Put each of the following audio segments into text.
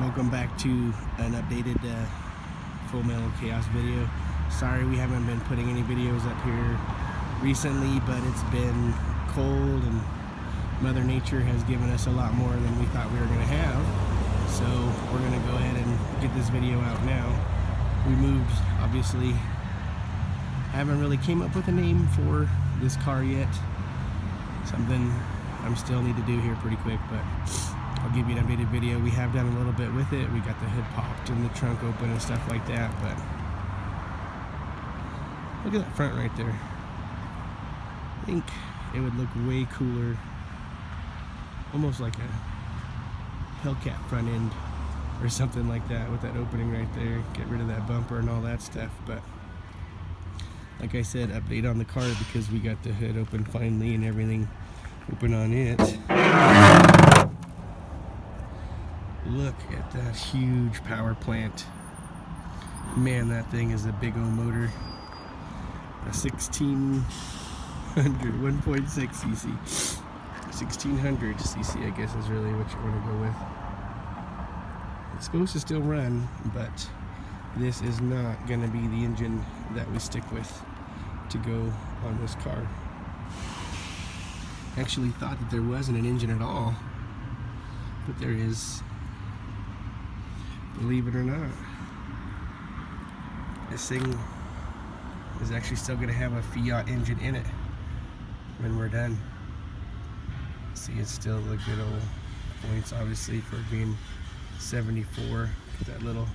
Welcome back to an updated Full Metal Chaos video. Sorry we haven't been putting any videos up here recently, but it's been cold and Mother Nature has given us a lot more than we thought we were going to have. So we're going to go ahead and get this video out now. We moved, obviously. I haven't really came up with a name for this car yet. Something I still need to do here pretty quick, but I'll give you an updated video. We have done a little bit with it. We got the hood popped and the trunk open and stuff like that, but look at that front right there. I think it would look way cooler, almost like a Hellcat front end or something like that with that opening right there. Get rid of that bumper and all that stuff, but like I said, update on the car because we got the hood open finally and everything open on it. Look at that huge power plant. Man, that thing is a big old motor. A 1600, 1.6 cc. 1600 cc, I guess, is really what you want to go with. It's supposed to still run, but this is not going to be the engine that we stick with to go on this car. Actually thought that there wasn't an engine at all, but there is. Believe it or not, this thing is actually still going to have a Fiat engine in it when we're done. See, it's still the good old points, obviously, for being 74. That little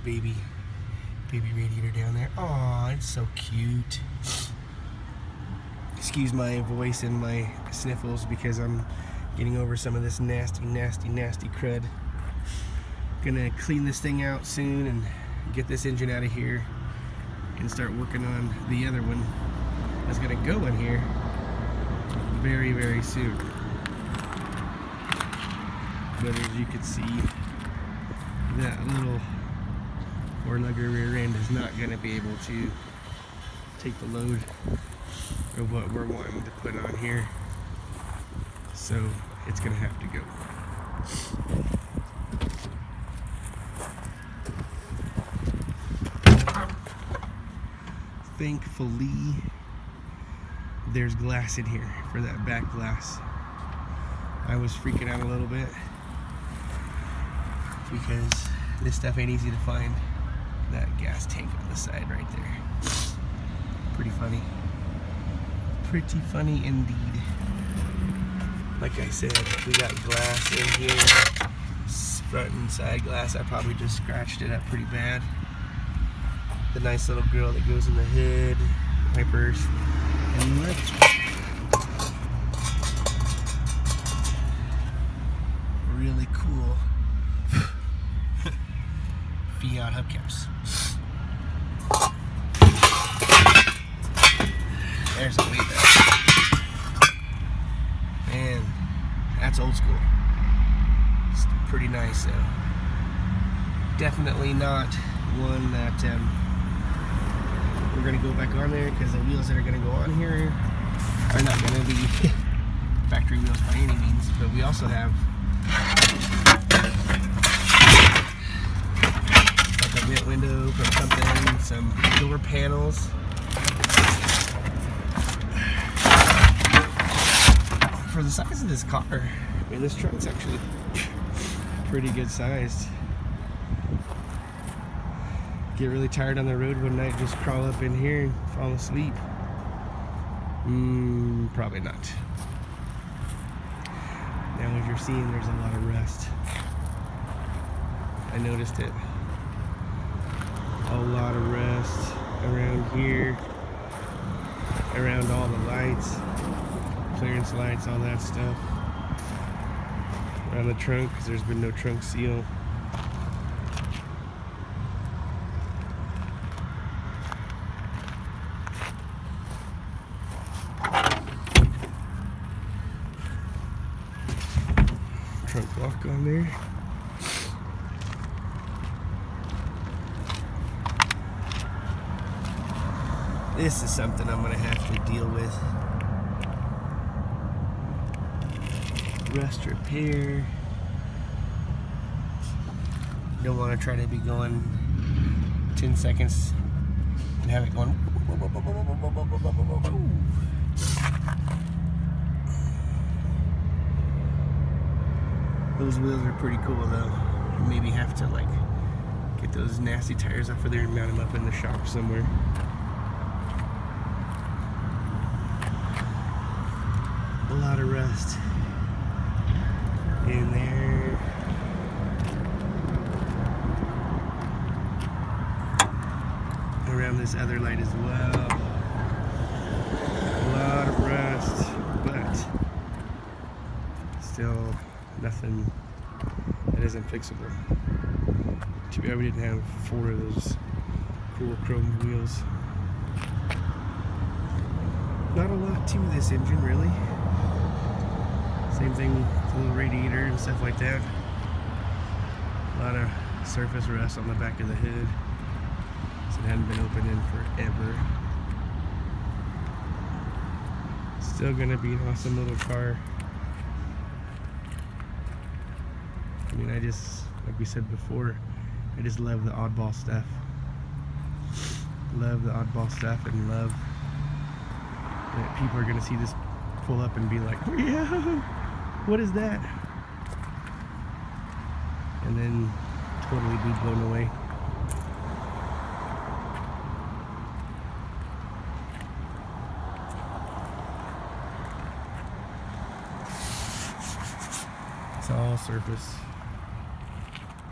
baby radiator down there. Aw, it's so cute. Excuse my voice and my sniffles because I'm getting over some of this nasty crud. Gonna clean this thing out soon and get this engine out of here and start working on the other one that's gonna go in here very soon. But as you can see, that little four-lugger rear end is not gonna be able to take the load of what we're wanting to put on here, so it's gonna have to go. Thankfully, there's glass in here for that back glass. I was freaking out a little bit because this stuff ain't easy to find. That gas tank on the side right there. Pretty funny. Pretty funny indeed. Like I said, we got glass in here. Front and side glass. I probably just scratched it up pretty bad. The nice little grill that goes in the hood, wipers, and look. Really cool Fiat hubcaps. There's a way back. Man, that's old school. It's pretty nice though. Definitely not one that we're going to go back on there because the wheels that are going to go on here are not going to be factory wheels by any means, but we also have like a vent window for something, some door panels. For the size of this car, I mean, this trunk's actually pretty good sized. Get really tired on the road one night, just crawl up in here and fall asleep? Probably not. Now as you're seeing, there's a lot of rust. I noticed it. A lot of rust around here, around all the lights, clearance lights, all that stuff. Around the trunk, because there's been no trunk seal. Trunk lock on there. This is something I'm going to have to deal with. rust repair. Don't want to try to be going 10 seconds and have it going. Those wheels are pretty cool though. Maybe have to like get those nasty tires off of there and mount them up in the shop somewhere. A lot of rust in there. Around this other light as well. A lot of rust, but still nothing that isn't fixable. Too bad we didn't have 4 of those cool chrome wheels. Not a lot to this engine really. Same thing with the little radiator and stuff like that. A lot of surface rust on the back of the hood. So it hadn't been opened in forever. Still gonna be an awesome little car. I mean, like we said before, I just love the oddball stuff. Love the oddball stuff, and love that people are gonna see this pull up and be like, yeah, what is that? And then totally be blown away. It's all surface.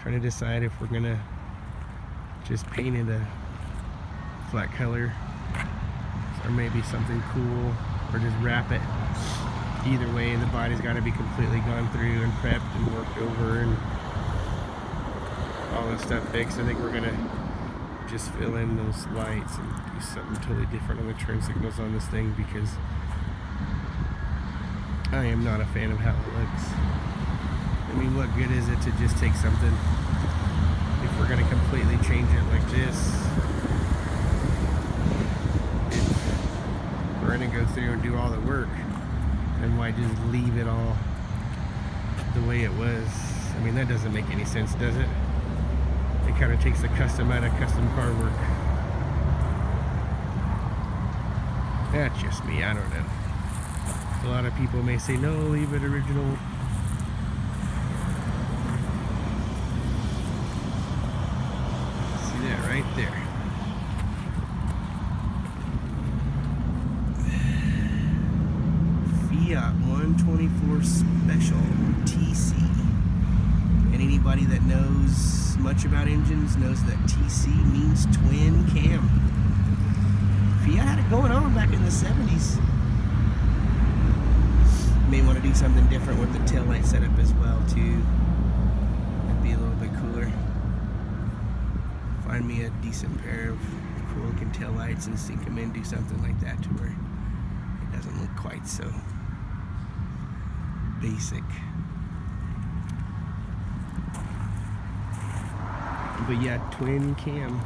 Trying to decide if we're gonna just paint it a flat color or maybe something cool, or just wrap it. Either way, the body's got to be completely gone through and prepped and worked over and all that stuff fixed. I think we're gonna just fill in those lights and do something totally different on the turn signals on this thing, because I am not a fan of how it looks. I mean, what good is it to just take something if we're gonna completely change it like this? If we're gonna go through and do all the work, then why just leave it all the way it was? I mean, that doesn't make any sense, does it? It kind of takes the custom out of custom car work. That's just me, I don't know. A lot of people may say, no, leave it original. See that right there. Fiat 124 Special TC. And anybody that knows much about engines knows that TC means twin cam. Fiat had it going on back in the 70s. May want to do something different with the taillight setup as well too. It'd be a little bit cooler. Find me a decent pair of cool looking taillights and sink them in, do something like that to where it doesn't look quite so basic. But yeah, twin cam.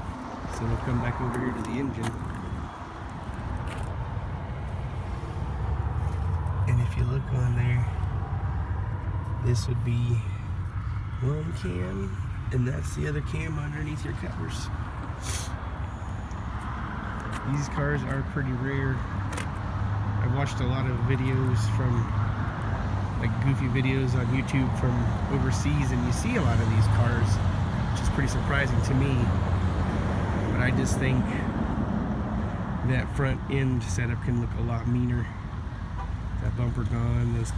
So we'll come back over here to the engine. And if you look on there, this would be one cam, and that's the other cam underneath your covers. These cars are pretty rare. I've watched a lot of videos from, like goofy videos on YouTube from overseas, and you see a lot of these cars, which is pretty surprising to me. But I just think that front end setup can look a lot meaner. That bumper gone, those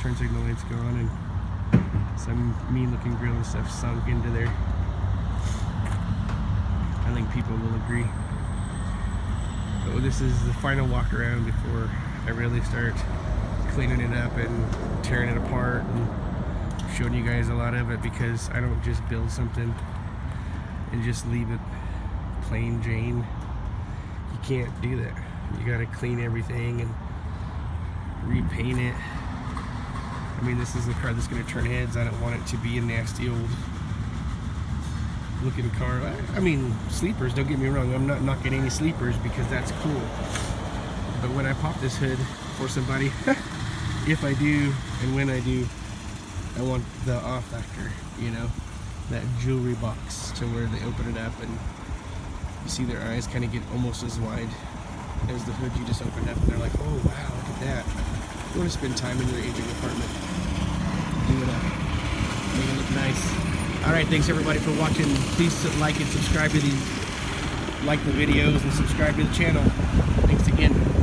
turn signal lights gone, and some mean looking grill and stuff sunk into there. I think people will agree. But this is the final walk around before I really start cleaning it up and tearing it apart and showing you guys a lot of it, because I don't just build something and just leave it plain Jane. You can't do that. You gotta clean everything and repaint it. I mean, this is the car that's going to turn heads. I don't want it to be a nasty old looking car. I mean, sleepers, don't get me wrong, I'm not knocking any sleepers because that's cool. But when I pop this hood for somebody, if I do and when I do, I want the off factor, you know? that jewelry box to where they open it up and you see their eyes kind of get almost as wide as the hood you just opened up, and they're like, oh wow, look at that. You want to spend time in your aging apartment, do it up, make it look nice. Alright, thanks everybody for watching. Please like and subscribe to the videos and subscribe to the channel. Thanks again.